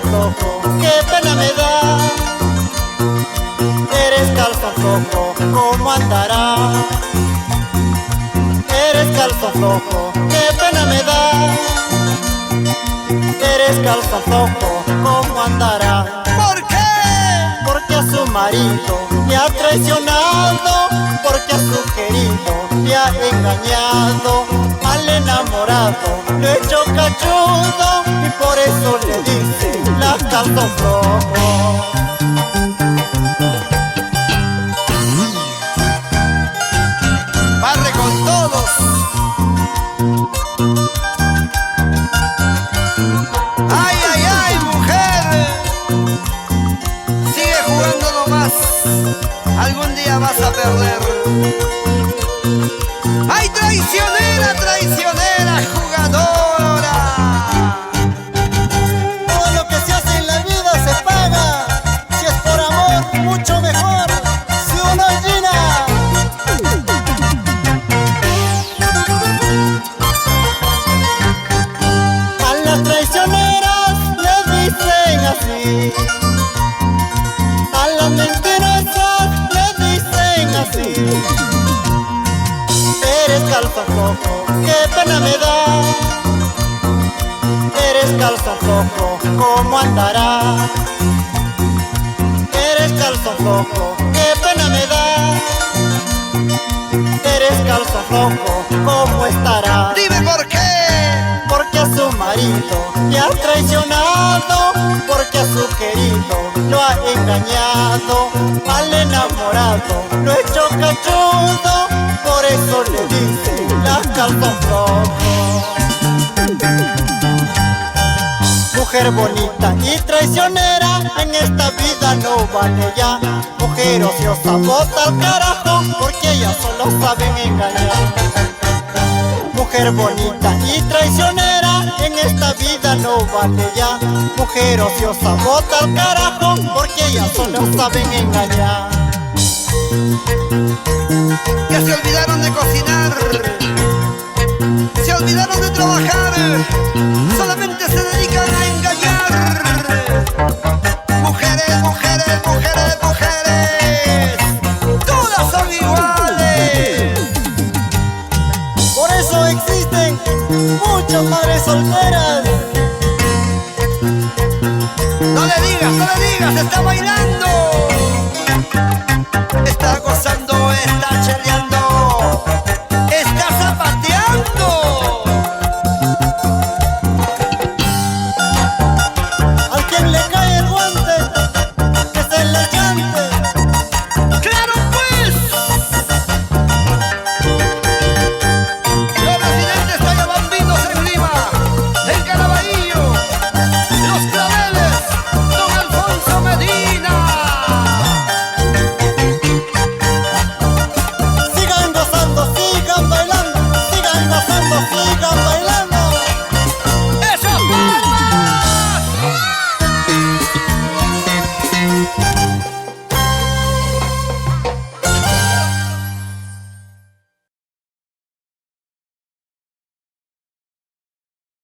calzón flojo, qué pena me da. Eres calzón flojo, ¿cómo andará? Eres calzón flojo, qué pena me da. Eres calzón flojo, ¿cómo andará? ¿Por qué? Porque a su marido le ha traicionado, porque a su querido le ha engañado, al enamorado lo ha hecho cachudo y por eso le dice la calzón flojo. Barre con todos. Ay, ay, ay, mujer. Sigue jugando nomás. Algún día vas a perder. Ay, traicionera, traicionera, jugadora. Todo lo que se hace en la vida se paga. Si es por amor, mucho mejor. Si uno es Gina. A las traicioneras les dicen así. A las mentirosas les dicen así. Eres calzón flojo, qué pena me da. Eres calzón flojo, ¿cómo andará? Eres calzón flojo, qué pena me da. Eres calzón flojo, ¿cómo estará? Dime por qué. Porque a su marido le ha traicionado, porque a su querido lo ha engañado, al enamorado lo ha hecho cachudo, por eso le dice la calzón flojo. Mujer bonita y traicionera, en esta vida no vale ya. Mujer ociosa, bota al carajo, porque ellas solo saben engañar. Mujer bonita y traicionera, en esta vida no vale ya. Mujer ociosa, bota al carajo, porque ellas solo saben engañar. Ya se olvidaron de cocinar. Se olvidaron de trabajar. Solamente se dedican a engañar. Mujeres, mujeres, mujeres, mujeres. Todas son iguales. Por eso existen muchas madres solteras. No le digas, está bailando.